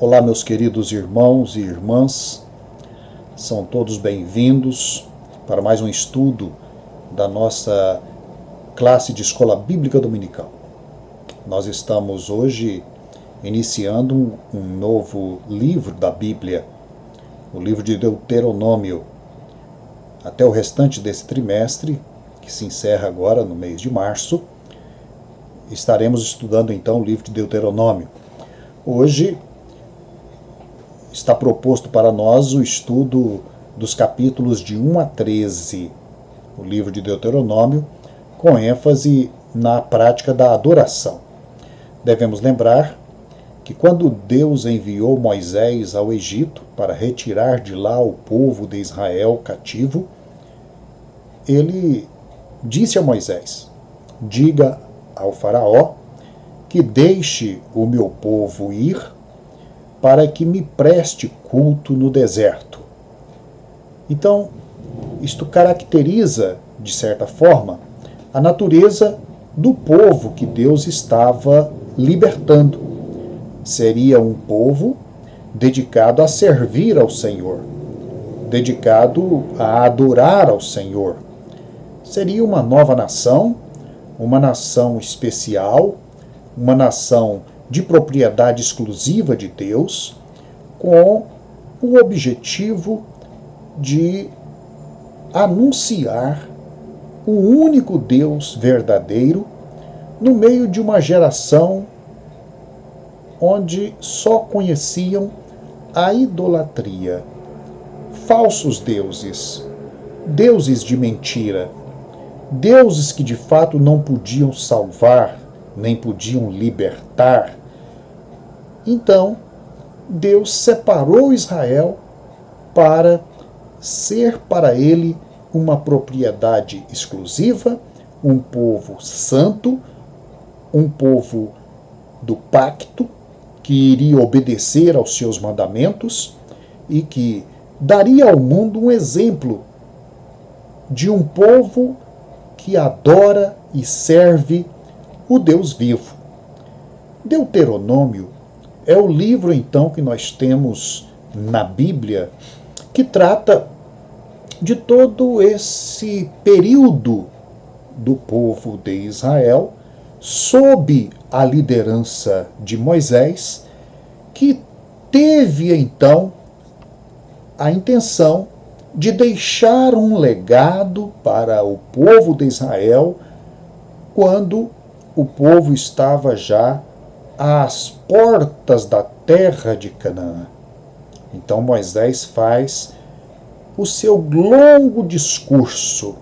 Olá, meus queridos irmãos e irmãs, são todos bem-vindos para mais um estudo da nossa classe de Escola Bíblica Dominical. Nós estamos hoje iniciando um novo livro da Bíblia, o livro de Deuteronômio. Até o restante desse trimestre, que se encerra agora no mês de março, estaremos estudando então o livro de Deuteronômio. Hoje está proposto para nós o estudo dos capítulos de 1 a 13, o livro de Deuteronômio, com ênfase na prática da adoração. Devemos lembrar que quando Deus enviou Moisés ao Egito para retirar de lá o povo de Israel cativo, ele disse a Moisés: diga ao faraó que deixe o meu povo ir para que me preste culto no deserto. Então, isto caracteriza, de certa forma, a natureza do povo que Deus estava libertando. Seria um povo dedicado a servir ao Senhor, dedicado a adorar ao Senhor. Seria uma nova nação, uma nação especial, uma nação de propriedade exclusiva de Deus, com o objetivo de anunciar o único Deus verdadeiro no meio de uma geração onde só conheciam a idolatria, falsos deuses, deuses de mentira, deuses que de fato não podiam salvar, nem podiam libertar. Então, Deus separou Israel para ser para ele uma propriedade exclusiva, um povo santo, um povo do pacto, que iria obedecer aos seus mandamentos e que daria ao mundo um exemplo de um povo que adora e serve o Deus vivo. Deuteronômio é o livro, então, que nós temos na Bíblia que trata de todo esse período do povo de Israel sob a liderança de Moisés, que teve, então, a intenção de deixar um legado para o povo de Israel quando o povo estava já às portas da terra de Canaã. Então Moisés faz o seu longo discurso,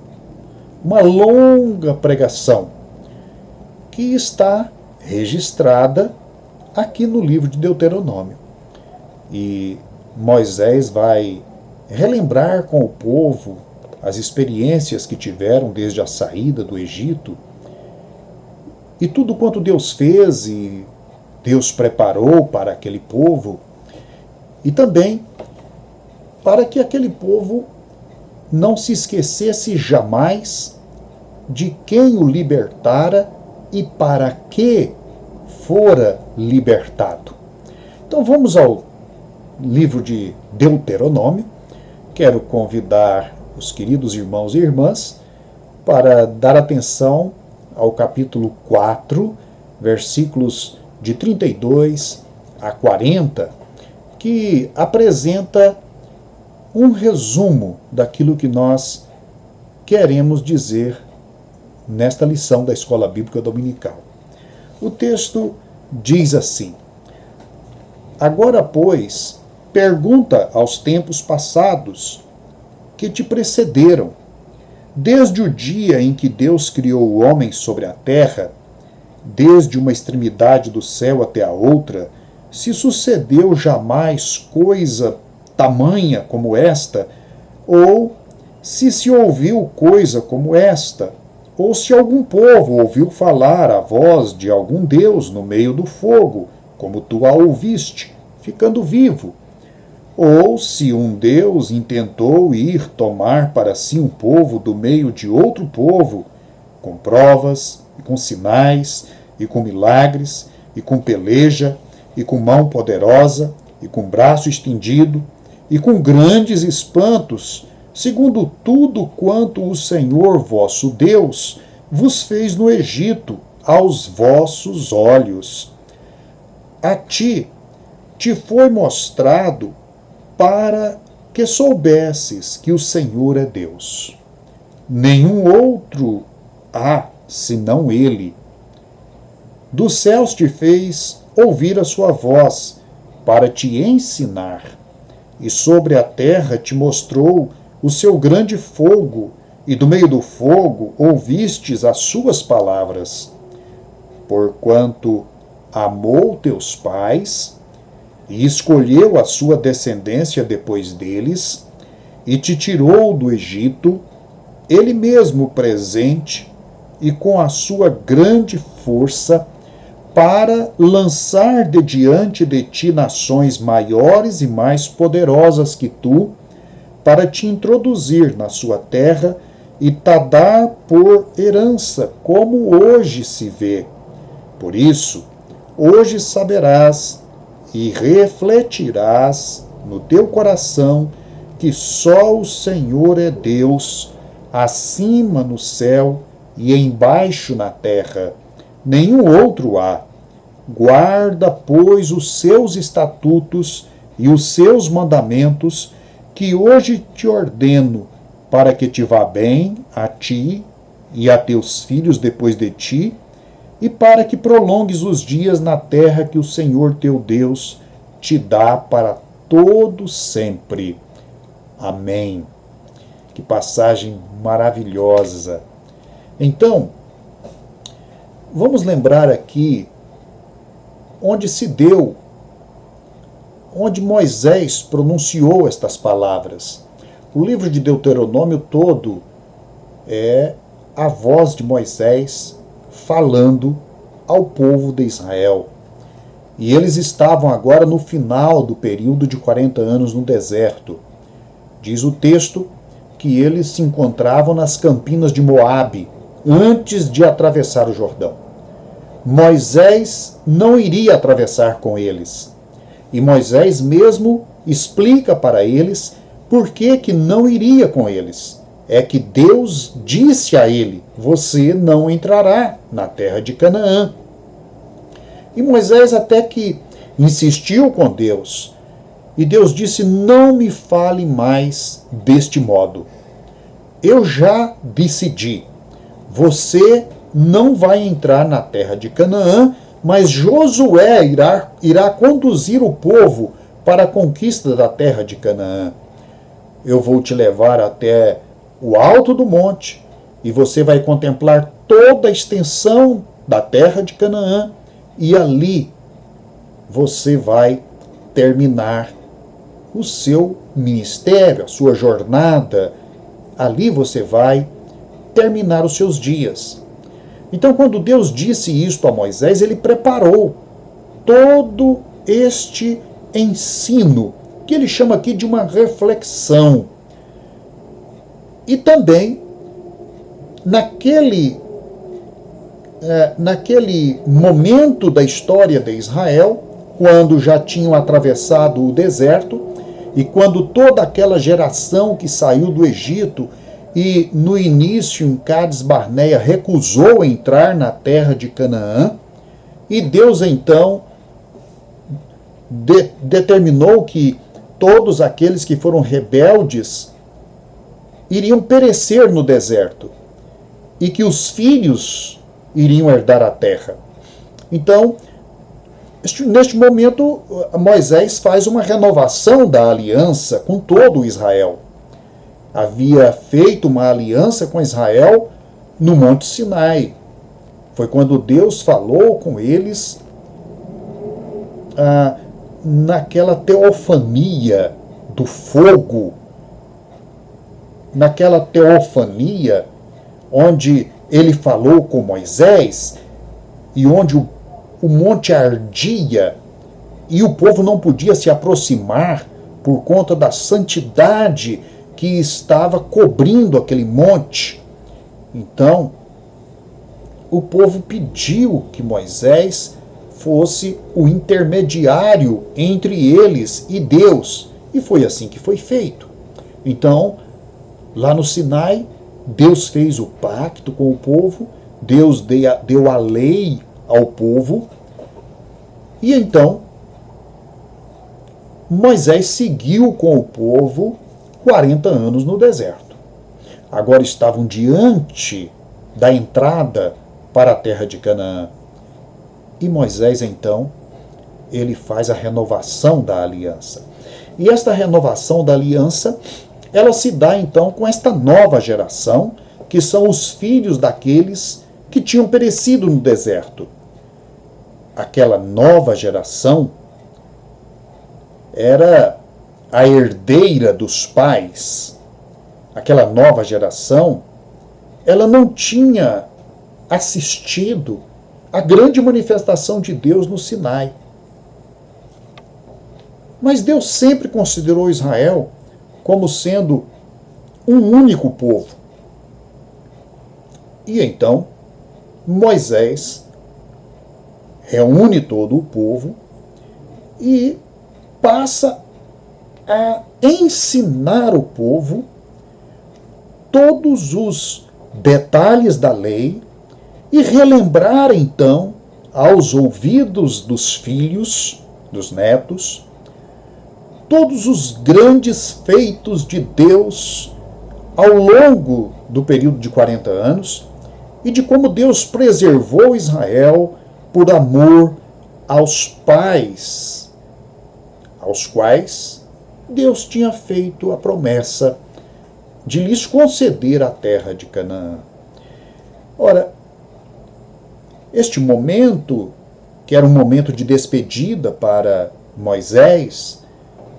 uma longa pregação, que está registrada aqui no livro de Deuteronômio. E Moisés vai relembrar com o povo as experiências que tiveram desde a saída do Egito, e tudo quanto Deus fez e Deus preparou para aquele povo, e também para que aquele povo não se esquecesse jamais de quem o libertara e para que fora libertado. Então vamos ao livro de Deuteronômio. Quero convidar os queridos irmãos e irmãs para dar atenção ao capítulo 4, versículos de 32 a 40, que apresenta um resumo daquilo que nós queremos dizer nesta lição da Escola Bíblica Dominical. O texto diz assim: agora, pois, pergunta aos tempos passados que te precederam, desde o dia em que Deus criou o homem sobre a terra, desde uma extremidade do céu até a outra, se sucedeu jamais coisa tamanha como esta, ou se ouviu coisa como esta, ou se algum povo ouviu falar a voz de algum Deus no meio do fogo, como tu a ouviste, ficando vivo, ou se um Deus intentou ir tomar para si um povo do meio de outro povo, com provas, e com sinais, e com milagres, e com peleja, e com mão poderosa, e com braço estendido, e com grandes espantos, segundo tudo quanto o Senhor vosso Deus vos fez no Egito, aos vossos olhos. A ti te foi mostrado para que soubesses que o Senhor é Deus. Nenhum outro há senão Ele. Dos céus te fez ouvir a sua voz, para te ensinar, e sobre a terra te mostrou o seu grande fogo, e do meio do fogo ouvistes as suas palavras. Porquanto amou teus pais, e escolheu a sua descendência depois deles, e te tirou do Egito, ele mesmo presente, e com a sua grande força, para lançar de diante de ti nações maiores e mais poderosas que tu, para te introduzir na sua terra e te dar por herança, como hoje se vê. Por isso, hoje saberás e refletirás no teu coração que só o Senhor é Deus, acima no céu e embaixo na terra. Nenhum outro há. Guarda, pois, os seus estatutos e os seus mandamentos, que hoje te ordeno, para que te vá bem a ti e a teus filhos depois de ti, e para que prolongues os dias na terra que o Senhor teu Deus te dá para todo sempre. Amém. Que passagem maravilhosa. Então, vamos lembrar aqui onde Moisés pronunciou estas palavras. O livro de Deuteronômio todo é a voz de Moisés falando ao povo de Israel. E eles estavam agora no final do período de 40 anos no deserto. Diz o texto que eles se encontravam nas campinas de Moabe, antes de atravessar o Jordão. Moisés não iria atravessar com eles. E Moisés mesmo explica para eles por que não iria com eles. É que Deus disse a ele: você não entrará na terra de Canaã. E Moisés até que insistiu com Deus. E Deus disse: não me fale mais deste modo. Eu já decidi. Você não vai entrar na terra de Canaã, mas Josué irá conduzir o povo para a conquista da terra de Canaã. Eu vou te levar até o alto do monte, e você vai contemplar toda a extensão da terra de Canaã, e ali você vai terminar o seu ministério, a sua jornada. Ali você vai terminar os seus dias. Então, quando Deus disse isto a Moisés, ele preparou todo este ensino, que ele chama aqui de uma reflexão. E também, naquele momento da história de Israel, quando já tinham atravessado o deserto, e quando toda aquela geração que saiu do Egito e no início em Cades Barneia recusou entrar na terra de Canaã, e Deus então determinou que todos aqueles que foram rebeldes iriam perecer no deserto e que os filhos iriam herdar a terra. Então, neste momento, Moisés faz uma renovação da aliança com todo Israel. Havia feito uma aliança com Israel no Monte Sinai. Foi quando Deus falou com eles naquela teofania do fogo, naquela teofania onde ele falou com Moisés e onde o monte ardia e o povo não podia se aproximar por conta da santidade que estava cobrindo aquele monte. Então, o povo pediu que Moisés fosse o intermediário entre eles e Deus. E foi assim que foi feito. Então, lá no Sinai, Deus fez o pacto com o povo, Deus deu a lei ao povo, e então Moisés seguiu com o povo 40 anos no deserto. Agora estavam diante da entrada para a terra de Canaã. E Moisés, então, ele faz a renovação da aliança. E esta renovação da aliança, ela se dá, então, com esta nova geração, que são os filhos daqueles que tinham perecido no deserto. Aquela nova geração era a herdeira dos pais. Aquela nova geração, ela não tinha assistido à grande manifestação de Deus no Sinai. Mas Deus sempre considerou Israel como sendo um único povo. E então, Moisés reúne todo o povo e passa a ensinar o povo todos os detalhes da lei e relembrar então aos ouvidos dos filhos, dos netos, todos os grandes feitos de Deus ao longo do período de 40 anos e de como Deus preservou Israel por amor aos pais, aos quais Deus tinha feito a promessa de lhes conceder a terra de Canaã. Ora, este momento, que era um momento de despedida para Moisés,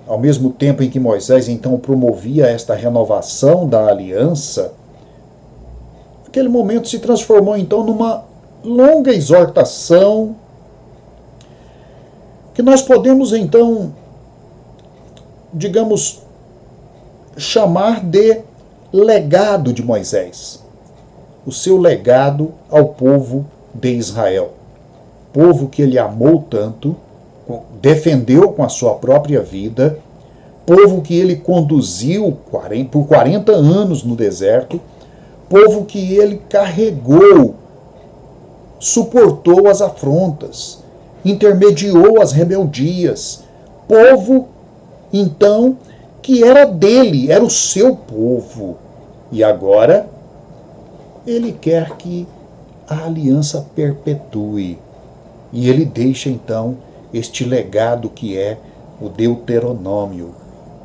ao mesmo tempo em que Moisés então promovia esta renovação da aliança, aquele momento se transformou então numa longa exortação que nós podemos então, digamos, chamar de legado de Moisés. O seu legado ao povo de Israel. Povo que ele amou tanto, defendeu com a sua própria vida, povo que ele conduziu por 40 anos no deserto, povo que ele carregou, suportou as afrontas, intermediou as rebeldias, povo, então, que era dele, era o seu povo. E agora, ele quer que a aliança perpetue. E ele deixa, então, este legado que é o Deuteronômio.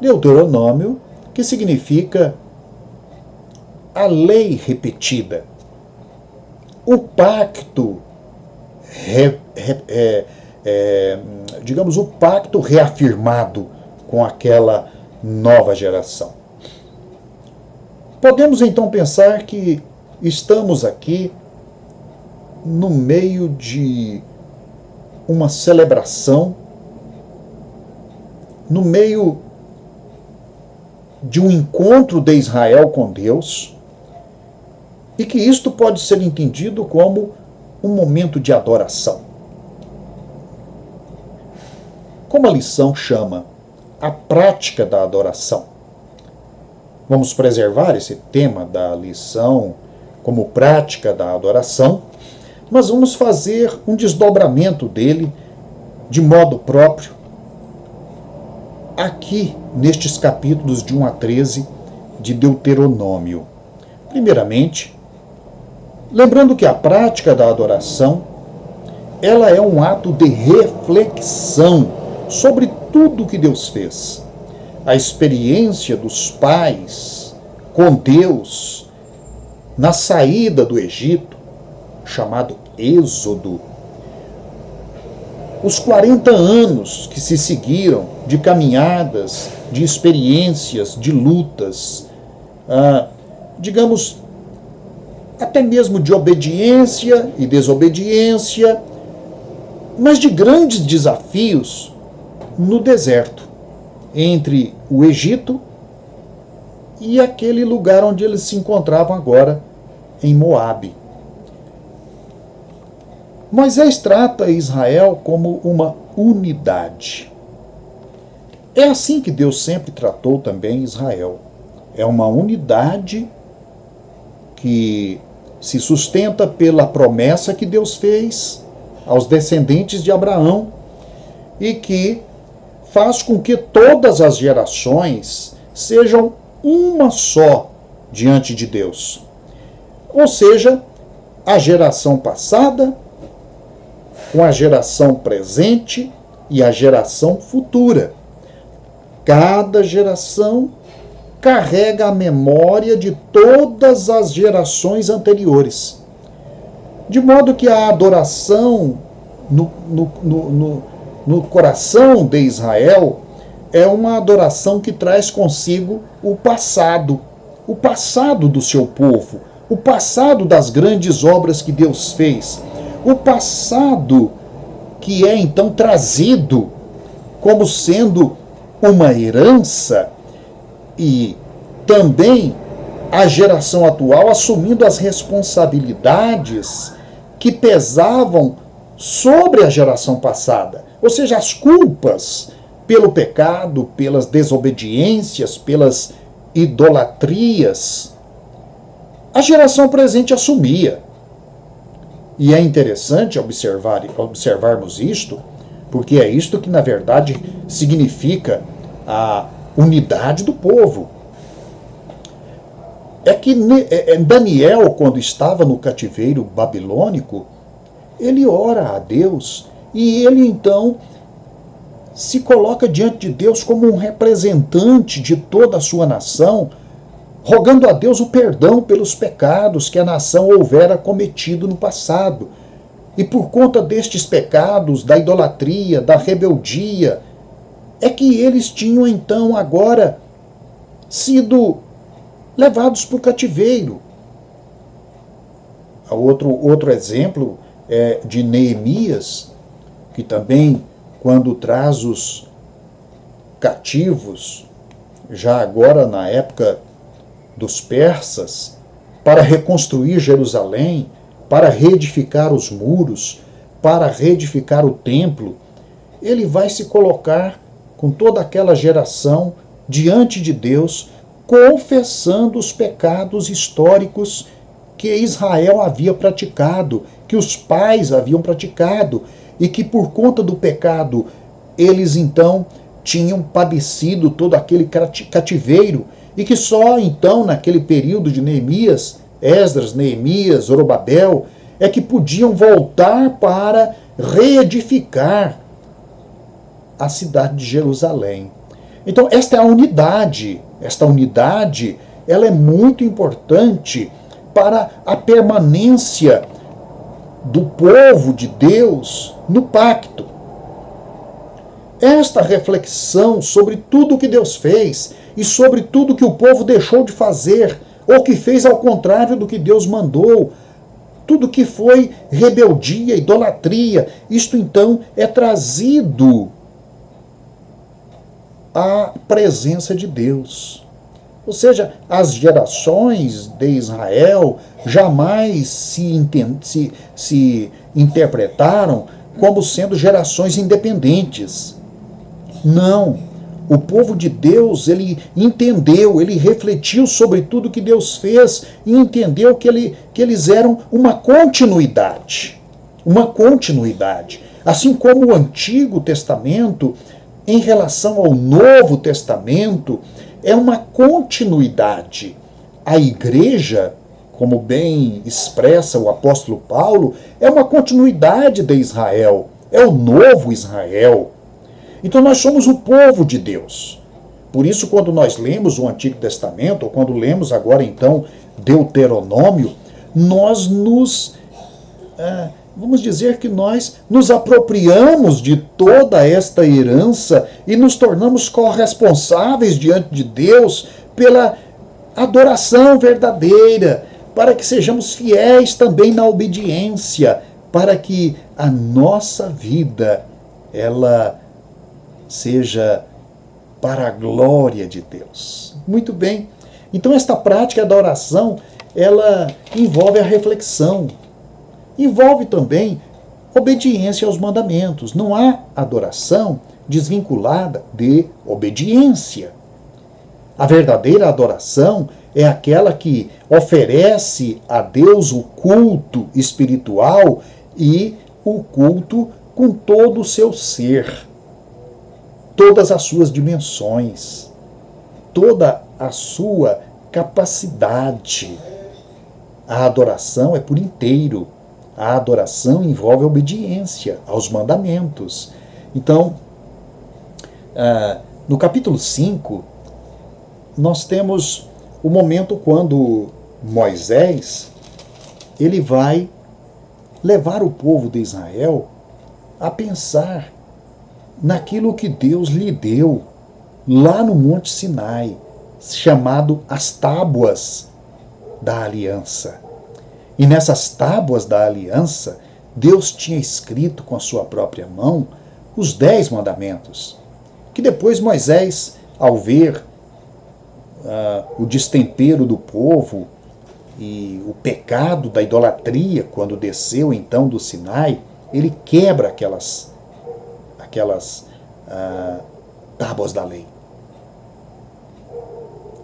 Deuteronômio, que significa a lei repetida. O pacto, digamos, o pacto reafirmado com aquela nova geração. Podemos então pensar que estamos aqui no meio de uma celebração, no meio de um encontro de Israel com Deus, e que isto pode ser entendido como um momento de adoração. Como a lição chama a prática da adoração. Vamos preservar esse tema da lição como prática da adoração, mas vamos fazer um desdobramento dele de modo próprio aqui nestes capítulos de 1 a 13 de Deuteronômio. Primeiramente, lembrando que a prática da adoração, ela é um ato de reflexão sobre tudo que Deus fez. A experiência dos pais com Deus na saída do Egito, chamado Êxodo. Os 40 anos que se seguiram de caminhadas, de experiências, de lutas, digamos, até mesmo de obediência e desobediência, mas de grandes desafios no deserto, entre o Egito e aquele lugar onde eles se encontravam agora, em Moabe. Moisés trata Israel como uma unidade. É assim que Deus sempre tratou também Israel. É uma unidade que se sustenta pela promessa que Deus fez aos descendentes de Abraão e que faz com que todas as gerações sejam uma só diante de Deus. Ou seja, a geração passada com a geração presente e a geração futura. Cada geração carrega a memória de todas as gerações anteriores. De modo que a adoração no coração de Israel é uma adoração que traz consigo o passado do seu povo, o passado das grandes obras que Deus fez, o passado que é então trazido como sendo uma herança e também a geração atual assumindo as responsabilidades que pesavam sobre a geração passada. Ou seja, as culpas pelo pecado, pelas desobediências, pelas idolatrias, a geração presente assumia. E é interessante observarmos isto, porque é isto que, na verdade, significa a unidade do povo. É que Daniel, quando estava no cativeiro babilônico, ele ora a Deus e ele então se coloca diante de Deus como um representante de toda a sua nação, rogando a Deus o perdão pelos pecados que a nação houvera cometido no passado. E por conta destes pecados, da idolatria, da rebeldia, é que eles tinham então agora sido levados para o cativeiro. Outro exemplo é de Neemias, que também, quando traz os cativos, já agora na época dos persas, para reconstruir Jerusalém, para reedificar os muros, para reedificar o templo, ele vai se colocar com toda aquela geração diante de Deus, confessando os pecados históricos que Israel havia praticado, que os pais haviam praticado, e que por conta do pecado eles então tinham padecido todo aquele cativeiro, e que só então, naquele período de Neemias, Esdras, Neemias, Zorobabel, é que podiam voltar para reedificar a cidade de Jerusalém. Então, esta unidade, ela é muito importante para a permanência do povo de Deus no pacto. Esta reflexão sobre tudo que Deus fez e sobre tudo que o povo deixou de fazer, ou que fez ao contrário do que Deus mandou, tudo que foi rebeldia, idolatria, isto então é trazido à presença de Deus. Ou seja, as gerações de Israel jamais se interpretaram como sendo gerações independentes. Não. O povo de Deus, ele entendeu, ele refletiu sobre tudo que Deus fez e entendeu que eles eram uma continuidade. Uma continuidade. Assim como o Antigo Testamento, em relação ao Novo Testamento, é uma continuidade. A igreja, como bem expressa o apóstolo Paulo, é uma continuidade de Israel, é o novo Israel. Então nós somos o povo de Deus. Por isso, quando nós lemos o Antigo Testamento, ou quando lemos agora então Deuteronômio, nós vamos dizer que nós nos apropriamos de toda esta herança e nos tornamos corresponsáveis diante de Deus pela adoração verdadeira, para que sejamos fiéis também na obediência, para que a nossa vida, ela seja para a glória de Deus. Muito bem. Então esta prática da oração, ela envolve a reflexão. Envolve também obediência aos mandamentos. Não há adoração desvinculada de obediência. A verdadeira adoração é aquela que oferece a Deus o culto espiritual e o culto com todo o seu ser, todas as suas dimensões, toda a sua capacidade. A adoração é por inteiro. A adoração envolve a obediência aos mandamentos. Então, no capítulo 5, nós temos o momento quando Moisés ele vai levar o povo de Israel a pensar naquilo que Deus lhe deu lá no Monte Sinai, chamado as Tábuas da Aliança. E nessas Tábuas da Aliança, Deus tinha escrito com a sua própria mão os 10 mandamentos, que depois Moisés, ao ver o destempero do povo e o pecado da idolatria, quando desceu então do Sinai, ele quebra aquelas tábuas da lei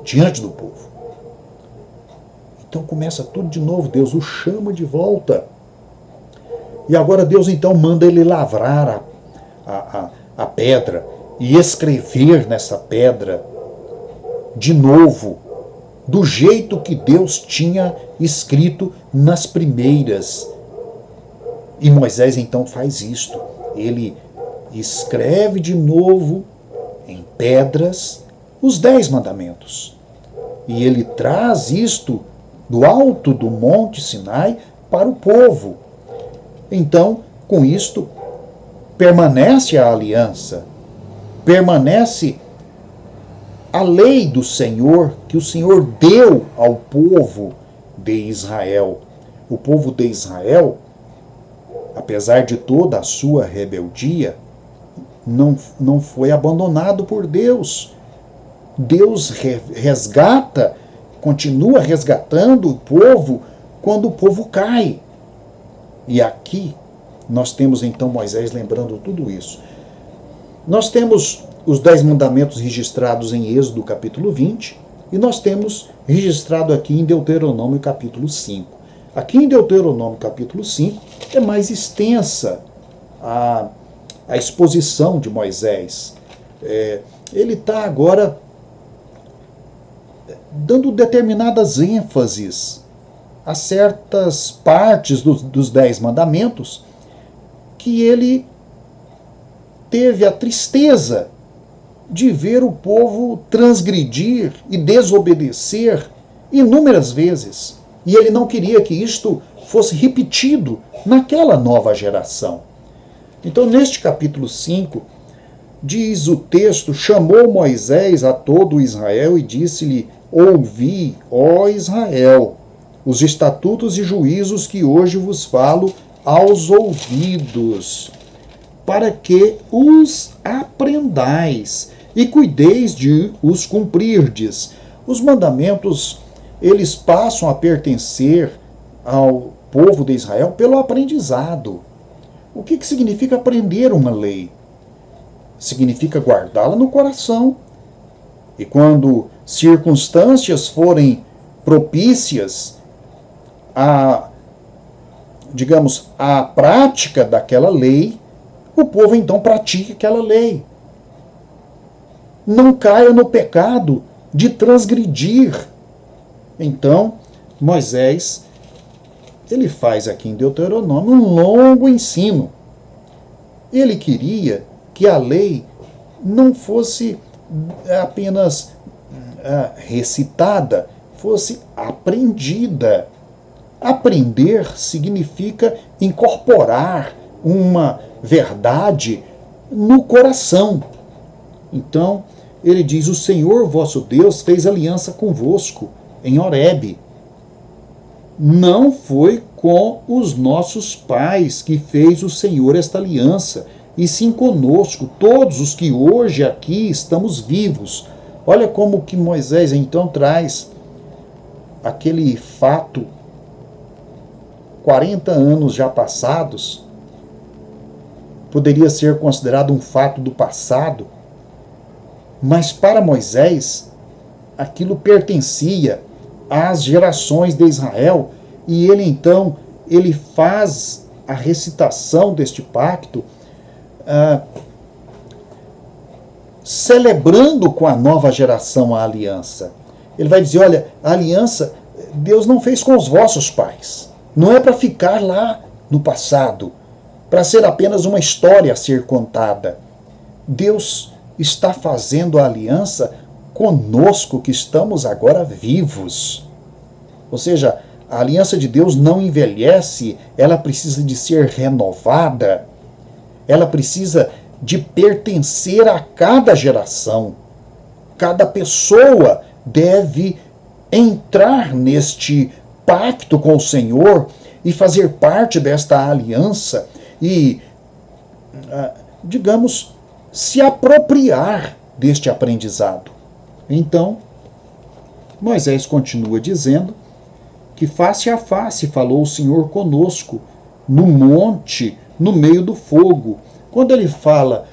diante do povo. Então começa tudo de novo, Deus o chama de volta. E agora Deus então manda ele lavrar a pedra e escrever nessa pedra de novo, do jeito que Deus tinha escrito nas primeiras. E Moisés então faz isto. Ele escreve de novo em pedras os 10 mandamentos. E ele traz isto do alto do Monte Sinai para o povo. Então, com isto, permanece a aliança, permanece a lei do Senhor, que o Senhor deu ao povo de Israel. O povo de Israel, apesar de toda a sua rebeldia, não foi abandonado por Deus. Deus resgata, continua resgatando o povo quando o povo cai. E aqui nós temos então Moisés lembrando tudo isso. Nós temos os 10 mandamentos registrados em Êxodo capítulo 20 e nós temos registrado aqui em Deuteronômio capítulo 5. Aqui em Deuteronômio capítulo 5 é mais extensa a exposição de Moisés. Ele está agora dando determinadas ênfases a certas partes dos 10 mandamentos que ele teve a tristeza de ver o povo transgredir e desobedecer inúmeras vezes. E ele não queria que isto fosse repetido naquela nova geração. Então, neste capítulo 5, diz o texto: chamou Moisés a todo Israel e disse-lhe: ouvi, ó Israel, os estatutos e juízos que hoje vos falo aos ouvidos, para que os aprendais e cuideis de os cumprirdes. Os mandamentos, eles passam a pertencer ao povo de Israel pelo aprendizado. O que significa aprender uma lei? Significa guardá-la no coração. E quando circunstâncias forem propícias a prática daquela lei, o povo então pratica aquela lei. Não caia no pecado de transgredir. Então, Moisés, ele faz aqui em Deuteronômio um longo ensino. Ele queria que a lei não fosse apenas recitada, fosse aprendida. Aprender significa incorporar uma verdade no coração. Então, ele diz: o Senhor vosso Deus fez aliança convosco em Horebe. Não foi com os nossos pais que fez o Senhor esta aliança, e sim conosco, todos os que hoje aqui estamos vivos. Olha como que Moisés então traz aquele fato, 40 anos já passados, poderia ser considerado um fato do passado, mas para Moisés, aquilo pertencia às gerações de Israel, e ele então, ele faz a recitação deste pacto, celebrando com a nova geração a aliança. Ele vai dizer, olha, a aliança Deus não fez com os vossos pais. Não é para ficar lá no passado, para ser apenas uma história a ser contada. Deus está fazendo a aliança conosco, que estamos agora vivos. Ou seja, a aliança de Deus não envelhece, ela precisa de ser renovada, ela precisa de pertencer a cada geração. Cada pessoa deve entrar neste pacto com o Senhor e fazer parte desta aliança e, digamos, se apropriar deste aprendizado. Então, Moisés continua dizendo que face a face falou o Senhor conosco no monte, no meio do fogo. Quando ele fala,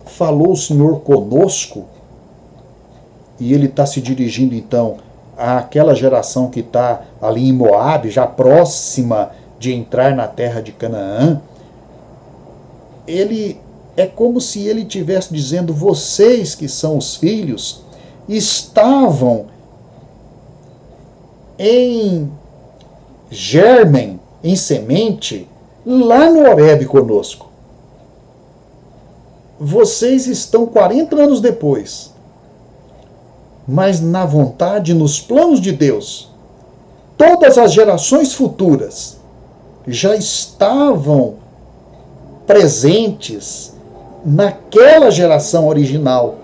falou o Senhor conosco, e ele está se dirigindo então àquela geração que está ali em Moabe, já próxima de entrar na terra de Canaã, ele é como se ele estivesse dizendo, vocês que são os filhos, estavam em germen, em semente, lá no Horebe conosco. Vocês estão 40 anos depois, mas na vontade, nos planos de Deus, todas as gerações futuras já estavam presentes naquela geração original,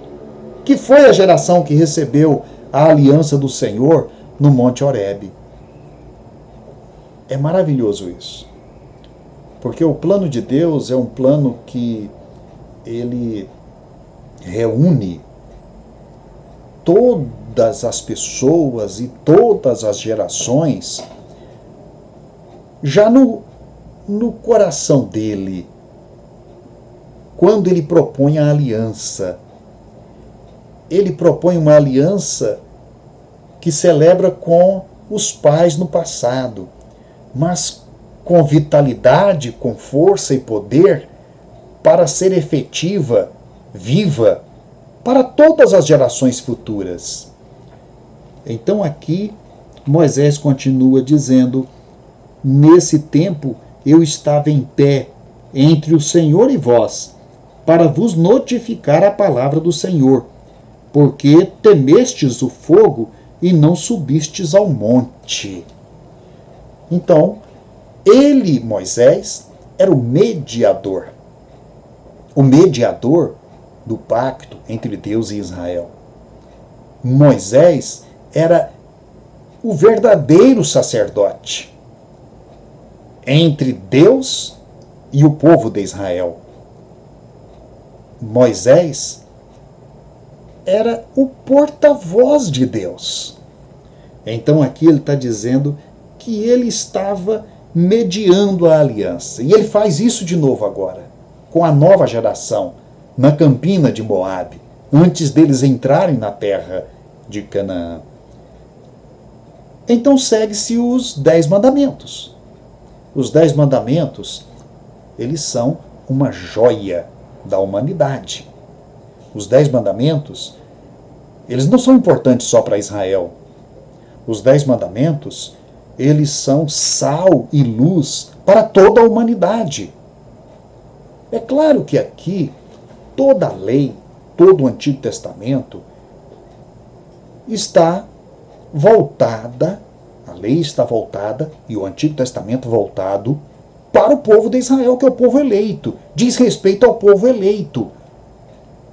que foi a geração que recebeu a aliança do Senhor no Monte Horebe. É maravilhoso isso, porque o plano de Deus é um plano que ele reúne todas as pessoas e todas as gerações já no coração dele, quando ele propõe a aliança. Ele propõe uma aliança que celebra com os pais no passado, mas com vitalidade, com força e poder para ser efetiva, viva, para todas as gerações futuras. Então aqui Moisés continua dizendo, nesse tempo eu estava em pé entre o Senhor e vós, para vos notificar a palavra do Senhor, porque temestes o fogo e não subistes ao monte. Então, ele, Moisés, era o mediador do pacto entre Deus e Israel. Moisés era o verdadeiro sacerdote entre Deus e o povo de Israel. Moisés era o porta-voz de Deus. Então aqui ele está dizendo que ele estava mediando a aliança. E ele faz isso de novo agora, com a nova geração, na campina de Moabe, antes deles entrarem na terra de Canaã. Então segue-se os 10 mandamentos. Os 10 mandamentos, eles são uma joia da humanidade. Os 10 mandamentos, eles não são importantes só para Israel. Os 10 mandamentos, eles são sal e luz para toda a humanidade. É claro que aqui, toda a lei, todo o Antigo Testamento, está voltada, a lei está voltada, e o Antigo Testamento voltado para o povo de Israel, que é o povo eleito. Diz respeito ao povo eleito.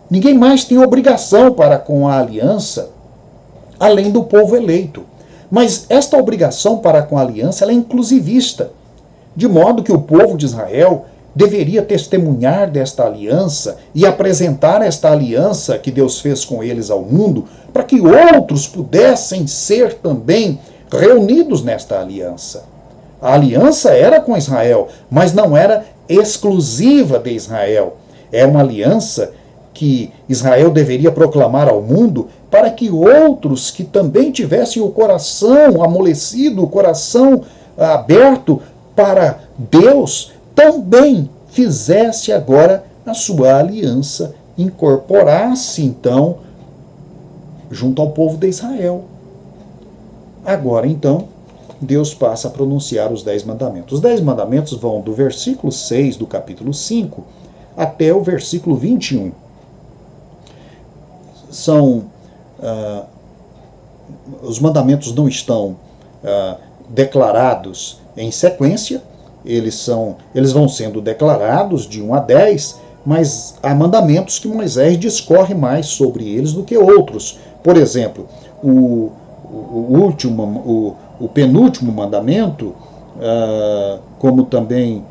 Ninguém mais tem obrigação para com a aliança, além do povo eleito. Mas esta obrigação para com a aliança ela é inclusivista, de modo que o povo de Israel deveria testemunhar desta aliança e apresentar esta aliança que Deus fez com eles ao mundo, para que outros pudessem ser também reunidos nesta aliança. A aliança era com Israel, mas não era exclusiva de Israel. É uma aliança que Israel deveria proclamar ao mundo para que outros que também tivessem o coração amolecido, o coração aberto para Deus, também fizesse agora a sua aliança, incorporasse então junto ao povo de Israel. Agora então, Deus passa a pronunciar os 10 mandamentos. Os 10 mandamentos vão do versículo 6 do capítulo 5 até o versículo 21. Os mandamentos não estão declarados em sequência, eles vão sendo declarados de 1 a 10, mas há mandamentos que Moisés discorre mais sobre eles do que outros. Por exemplo, o penúltimo mandamento, como também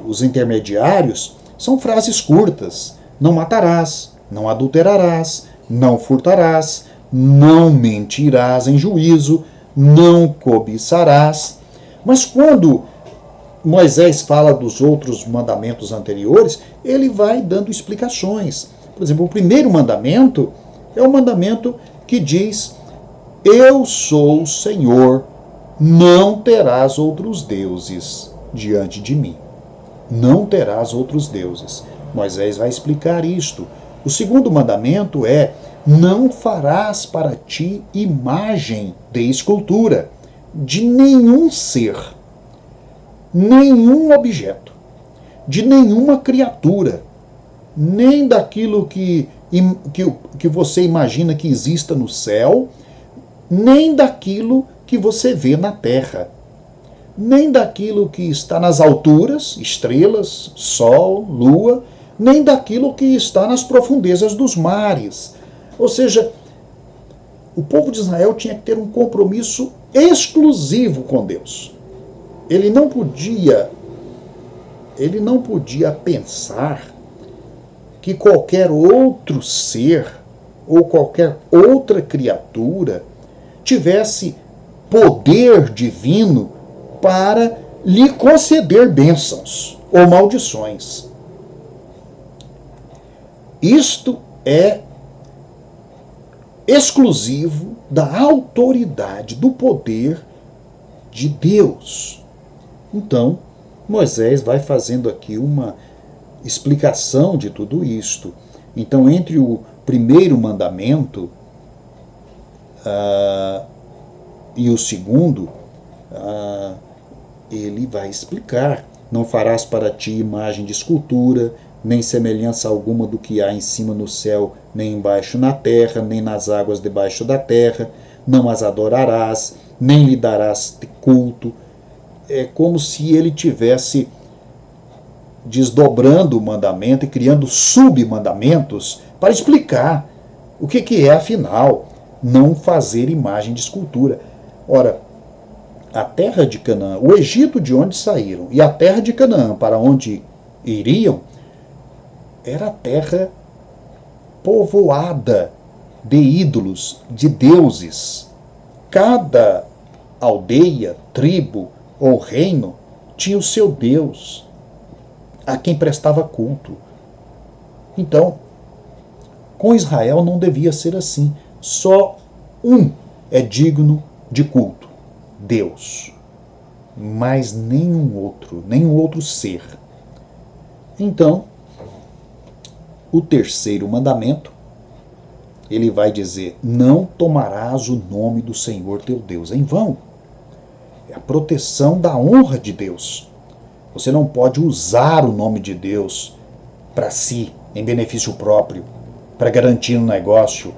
os intermediários, são frases curtas. Não matarás, não adulterarás, não furtarás, não mentirás em juízo, não cobiçarás. Mas quando Moisés fala dos outros mandamentos anteriores, ele vai dando explicações. Por exemplo, o primeiro mandamento é o mandamento que diz: eu sou o Senhor, não terás outros deuses diante de mim. Não terás outros deuses. Moisés vai explicar isto. O segundo mandamento é: não farás para ti imagem de escultura, de nenhum ser, nenhum objeto, de nenhuma criatura, nem daquilo que você imagina que exista no céu, nem daquilo que você vê na terra, nem daquilo que está nas alturas, estrelas, sol, lua, nem daquilo que está nas profundezas dos mares. Ou seja, o povo de Israel tinha que ter um compromisso exclusivo com Deus. Ele não podia pensar que qualquer outro ser ou qualquer outra criatura tivesse poder divino para lhe conceder bênçãos ou maldições. Isto é exclusivo da autoridade, do poder de Deus. Então, Moisés vai fazendo aqui uma explicação de tudo isto. Então, entre o primeiro mandamento e o segundo, ele vai explicar: não farás para ti imagem de escultura, nem semelhança alguma do que há em cima no céu, nem embaixo na terra, nem nas águas debaixo da terra, não as adorarás, nem lhe darás culto. É como se ele tivesse desdobrando o mandamento e criando submandamentos para explicar o que é, afinal, não fazer imagem de escultura. Ora, a terra de Canaã, o Egito de onde saíram, e a terra de Canaã para onde iriam, era terra povoada de ídolos, de deuses. Cada aldeia, tribo ou reino tinha o seu Deus, a quem prestava culto. Então, com Israel não devia ser assim. Só um é digno de culto: Deus. Mas nenhum outro ser. Então, o terceiro mandamento, ele vai dizer: não tomarás o nome do Senhor teu Deus em vão. É a proteção da honra de Deus. Você não pode usar o nome de Deus para si, em benefício próprio, para garantir um negócio,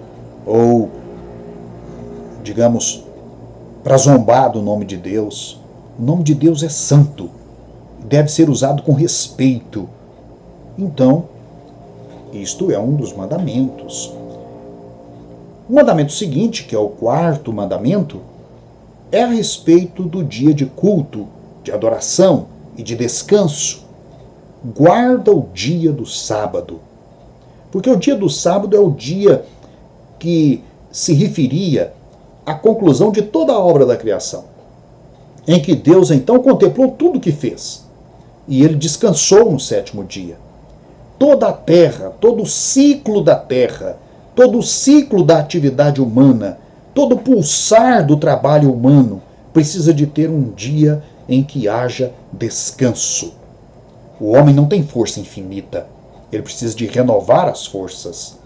ou, digamos, para zombar do nome de Deus. O nome de Deus é santo, deve ser usado com respeito. Então, isto é um dos mandamentos. O mandamento seguinte, que é o quarto mandamento, é a respeito do dia de culto, de adoração e de descanso. Guarda o dia do sábado. Porque o dia do sábado é o dia que se referia à conclusão de toda a obra da criação, em que Deus então contemplou tudo o que fez. e ele descansou no sétimo dia. Toda a terra, todo o ciclo da terra, todo o ciclo da atividade humana, todo o pulsar do trabalho humano precisa de ter um dia em que haja descanso. O homem não tem força infinita, ele precisa de renovar as forças.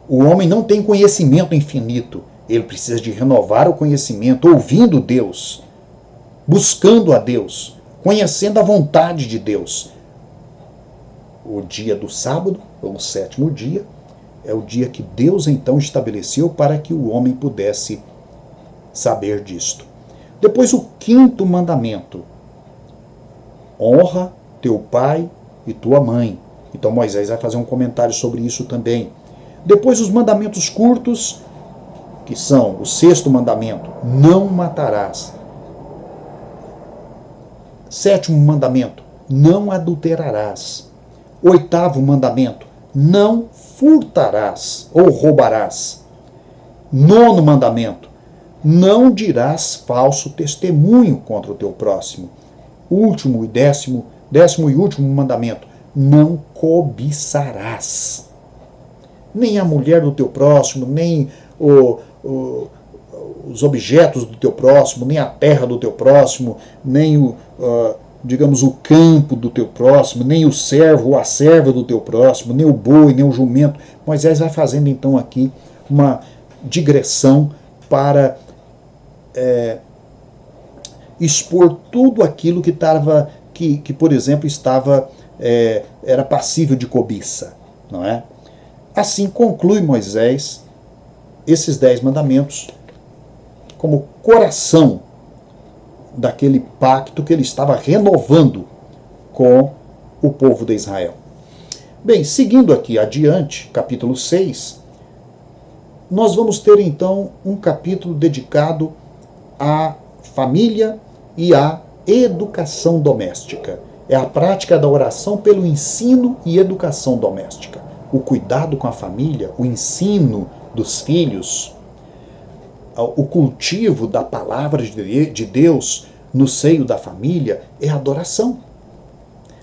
O homem não tem conhecimento infinito, ele precisa de renovar o conhecimento, ouvindo Deus, buscando a Deus, conhecendo a vontade de Deus. O dia do sábado, ou o sétimo dia, é o dia que Deus então estabeleceu para que o homem pudesse saber disto. Depois o quinto mandamento: honra teu pai e tua mãe. Então Moisés vai fazer um comentário sobre isso também. Depois os mandamentos curtos, que são o sexto mandamento: não matarás. Sétimo mandamento: não adulterarás. Oitavo mandamento: não furtarás ou roubarás. Nono mandamento: não dirás falso testemunho contra o teu próximo. Último e décimo e último mandamento: não cobiçarás. Nem a mulher do teu próximo, nem os objetos do teu próximo, nem a terra do teu próximo, nem o campo do teu próximo, nem o servo ou a serva do teu próximo, nem o boi, nem o jumento. Moisés vai fazendo então aqui uma digressão para expor tudo aquilo que por exemplo, era passível de cobiça, não é? Assim conclui Moisés esses 10 mandamentos como coração daquele pacto que ele estava renovando com o povo de Israel. Bem, seguindo aqui adiante, capítulo 6, nós vamos ter então um capítulo dedicado à família e à educação doméstica. É a prática da oração pelo ensino e educação doméstica. O cuidado com a família, o ensino dos filhos, o cultivo da palavra de Deus no seio da família é adoração.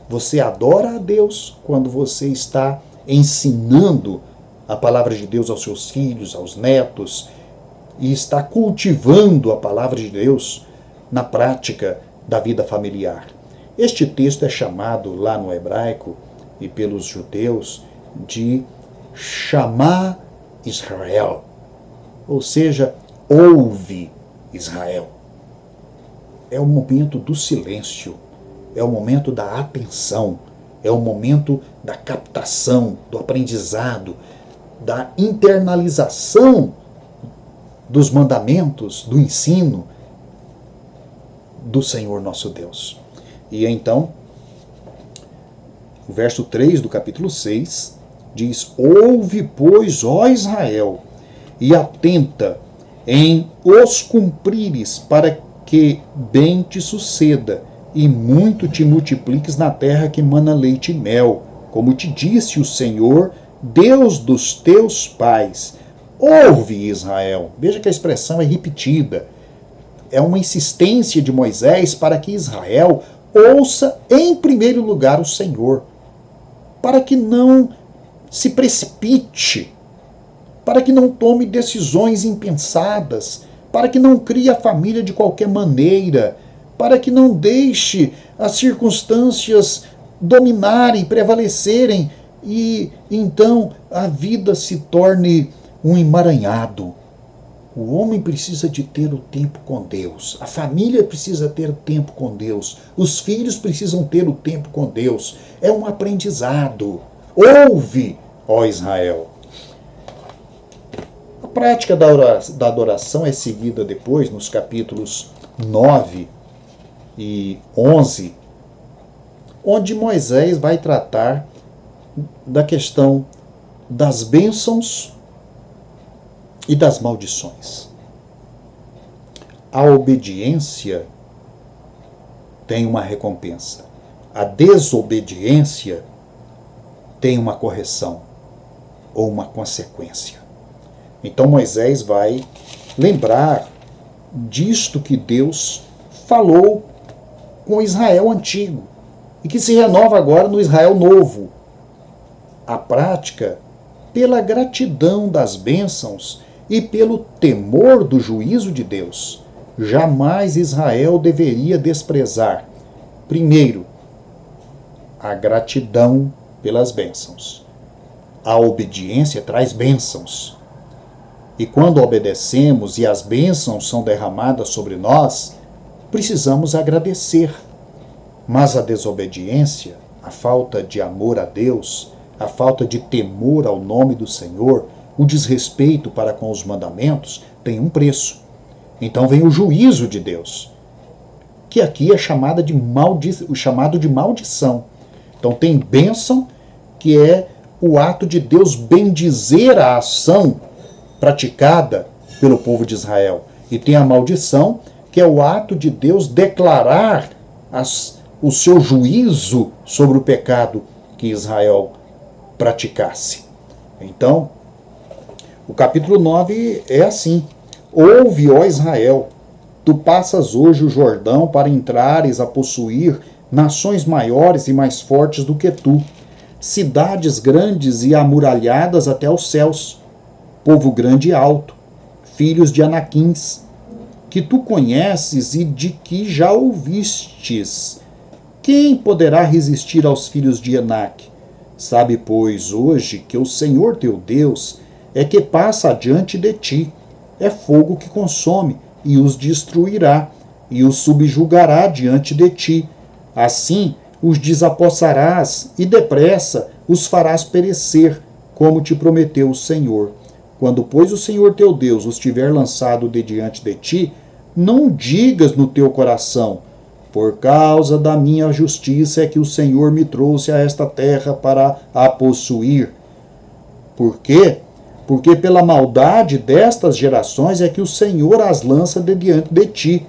Você adora a Deus quando você está ensinando a palavra de Deus aos seus filhos, aos netos, e está cultivando a palavra de Deus na prática da vida familiar. Este texto é chamado lá no hebraico e pelos judeus de Shama Israel, ou seja, ouve Israel. É o momento do silêncio, é o momento da atenção, é o momento da captação, do aprendizado, da internalização dos mandamentos, do ensino do Senhor nosso Deus. E então, o verso 3 do capítulo 6 diz: ouve, pois, ó Israel, e atenta em os cumprires, para que bem te suceda, e muito te multipliques na terra que mana leite e mel, como te disse o Senhor, Deus dos teus pais. Ouve, Israel. Veja que a expressão é repetida. É uma insistência de Moisés para que Israel ouça em primeiro lugar o Senhor, para que não se precipite, para que não tome decisões impensadas, para que não crie a família de qualquer maneira, para que não deixe as circunstâncias dominarem, prevalecerem e então a vida se torne um emaranhado. O homem precisa de ter o tempo com Deus, a família precisa ter o tempo com Deus, os filhos precisam ter o tempo com Deus. É um aprendizado. Ouve, ó Israel. A prática da adoração é seguida depois nos capítulos 9 e 11, onde Moisés vai tratar da questão das bênçãos e das maldições. A obediência tem uma recompensa. A desobediência tem uma correção ou uma consequência. Então Moisés vai lembrar disto que Deus falou com Israel antigo, e que se renova agora no Israel novo. A prática, pela gratidão das bênçãos e pelo temor do juízo de Deus. Jamais Israel deveria desprezar, primeiro, a gratidão pelas bênçãos. A obediência traz bênçãos. E quando obedecemos e as bênçãos são derramadas sobre nós, precisamos agradecer. Mas a desobediência, a falta de amor a Deus, a falta de temor ao nome do Senhor, o desrespeito para com os mandamentos, tem um preço. Então vem o juízo de Deus, que aqui é chamado de maldição. Então tem bênção, que é o ato de Deus bendizer a ação praticada pelo povo de Israel. E tem a maldição, que é o ato de Deus declarar o seu juízo sobre o pecado que Israel praticasse. Então, o capítulo 9 é assim: ouve, ó Israel, tu passas hoje o Jordão para entrares a possuir nações maiores e mais fortes do que tu, cidades grandes e amuralhadas até os céus, povo grande e alto, filhos de Anaquins, que tu conheces e de que já ouvistes. Quem poderá resistir aos filhos de Enaque? Sabe, pois, hoje que o Senhor teu Deus é que passa adiante de ti, é fogo que consome, e os destruirá, e os subjugará diante de ti. Assim os desapossarás, e depressa os farás perecer, como te prometeu o Senhor. Quando, pois, o Senhor teu Deus os tiver lançado de diante de ti, não digas no teu coração: por causa da minha justiça é que o Senhor me trouxe a esta terra para a possuir. Por quê? Porque pela maldade destas gerações é que o Senhor as lança de diante de ti.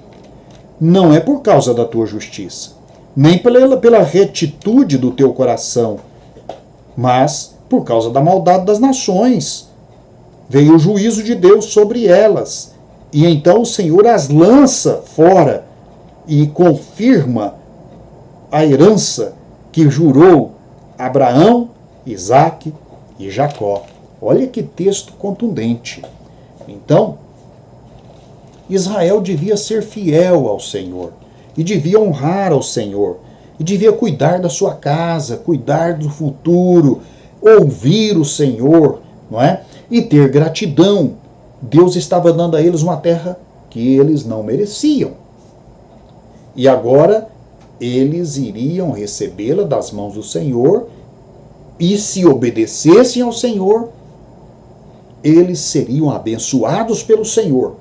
Não é por causa da tua justiça, nem pela retitude do teu coração, mas por causa da maldade das nações. Veio o juízo de Deus sobre elas, e então o Senhor as lança fora e confirma a herança que jurou Abraão, Isaque e Jacó. Olha que texto contundente. Então, Israel devia ser fiel ao Senhor, e devia honrar ao Senhor, e devia cuidar da sua casa, cuidar do futuro, ouvir o Senhor, não é? E ter gratidão. Deus estava dando a eles uma terra que eles não mereciam. E agora eles iriam recebê-la das mãos do Senhor, e se obedecessem ao Senhor, eles seriam abençoados pelo Senhor.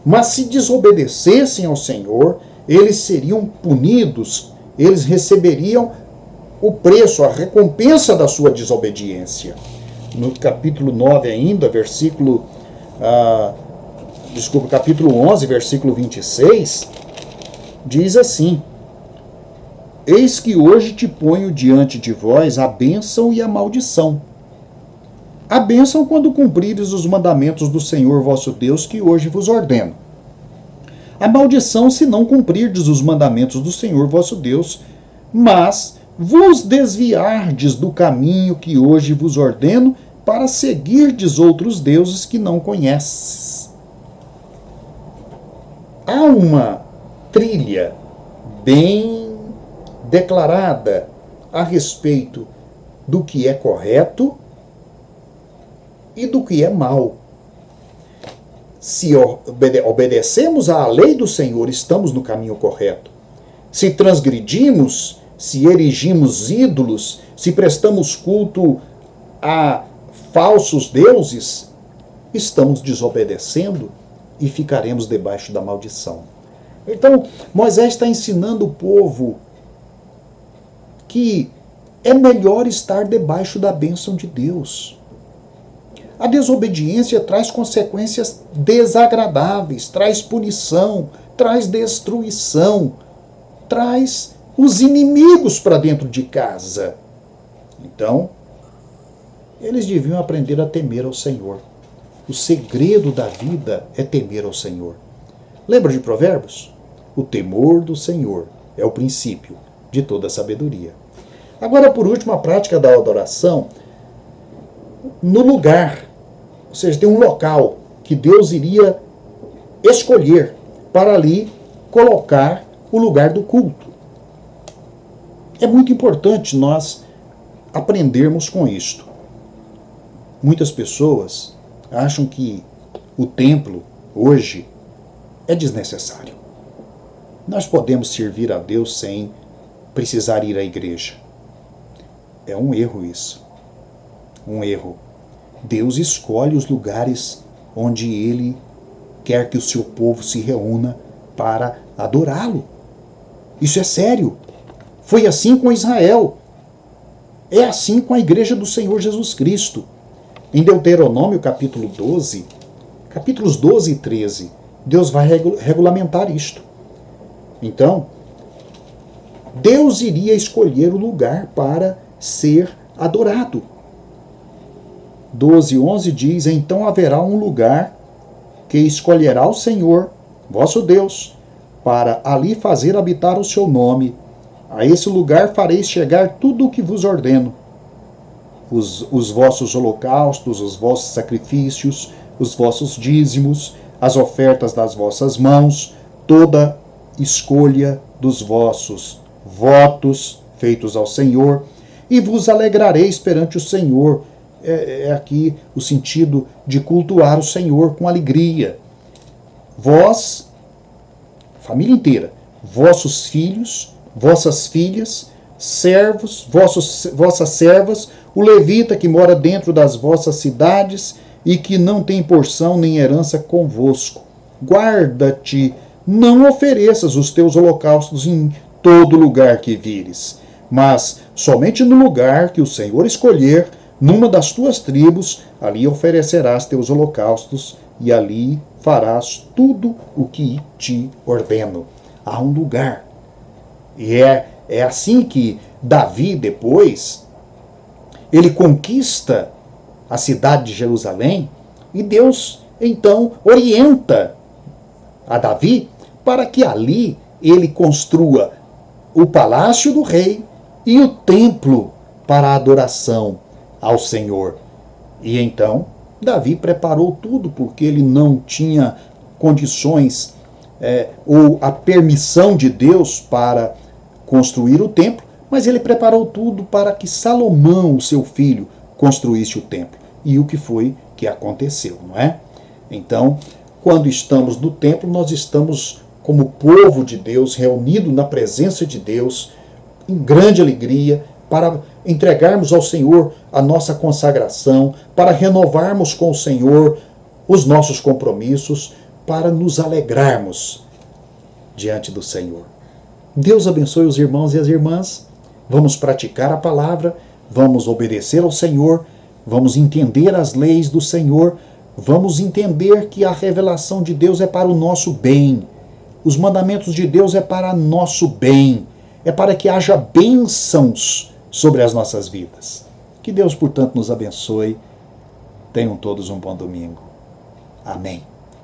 Mas se desobedecessem ao Senhor, eles seriam punidos, eles receberiam o preço, a recompensa da sua desobediência. No capítulo 9 ainda, capítulo 11, versículo 26, diz assim: eis que hoje te ponho diante de vós a bênção e a maldição. A bênção quando cumprires os mandamentos do Senhor vosso Deus, que hoje vos ordeno. A maldição se não cumprirdes os mandamentos do Senhor vosso Deus, mas vos desviardes do caminho que hoje vos ordeno, para seguirdes outros deuses que não conheces. Há uma trilha bem declarada a respeito do que é correto e do que é mal. Se obedecemos à lei do Senhor, estamos no caminho correto. Se transgredimos, se erigimos ídolos, se prestamos culto a falsos deuses, estamos desobedecendo e ficaremos debaixo da maldição. Então, Moisés está ensinando o povo que é melhor estar debaixo da bênção de Deus. A desobediência traz consequências desagradáveis, traz punição, traz destruição, traz os inimigos para dentro de casa. Então, eles deviam aprender a temer ao Senhor. O segredo da vida é temer ao Senhor. Lembra de Provérbios? O temor do Senhor é o princípio de toda sabedoria. Agora, por último, a prática da adoração no lugar, ou seja, tem um local que Deus iria escolher para ali colocar o lugar do culto. É muito importante nós aprendermos com isto. Muitas pessoas acham que o templo, hoje, é desnecessário. Nós podemos servir a Deus sem precisar ir à igreja. É um erro isso. Um erro. Deus escolhe os lugares onde Ele quer que o seu povo se reúna para adorá-lo. Isso é sério. Foi assim com Israel. É assim com a igreja do Senhor Jesus Cristo. Em Deuteronômio, capítulo 12, capítulos 12 e 13, Deus vai regulamentar isto. Então, Deus iria escolher o lugar para ser adorado. 12:11 diz: então haverá um lugar que escolherá o Senhor, vosso Deus, para ali fazer habitar o seu nome. A esse lugar fareis chegar tudo o que vos ordeno. Os vossos holocaustos, os vossos sacrifícios, os vossos dízimos, as ofertas das vossas mãos, toda escolha dos vossos votos feitos ao Senhor, e vos alegrareis perante o Senhor. É aqui o sentido de cultuar o Senhor com alegria. Vós, família inteira, vossos filhos, vossas filhas, servos, vossas servas, o levita que mora dentro das vossas cidades e que não tem porção nem herança convosco. Guarda-te, não ofereças os teus holocaustos em todo lugar que vires, mas somente no lugar que o Senhor escolher, numa das tuas tribos, ali oferecerás teus holocaustos e ali farás tudo o que te ordeno. Há um lugar. E é assim que Davi, depois, ele conquista a cidade de Jerusalém e Deus, então, orienta a Davi para que ali ele construa o palácio do rei e o templo para a adoração ao Senhor. E então, Davi preparou tudo, porque ele não tinha condições ou a permissão de Deus para construir o templo, mas ele preparou tudo para que Salomão, o seu filho, construísse o templo. E o que foi que aconteceu, não é? Então, quando estamos no templo, nós estamos como povo de Deus, reunido na presença de Deus, em grande alegria, para entregarmos ao Senhor a nossa consagração, para renovarmos com o Senhor os nossos compromissos, para nos alegrarmos diante do Senhor. Deus abençoe os irmãos e as irmãs. Vamos praticar a palavra, vamos obedecer ao Senhor, vamos entender as leis do Senhor, vamos entender que a revelação de Deus é para o nosso bem. Os mandamentos de Deus é para nosso bem, é para que haja bênçãos sobre as nossas vidas. Que Deus, portanto, nos abençoe. Tenham todos um bom domingo. Amém.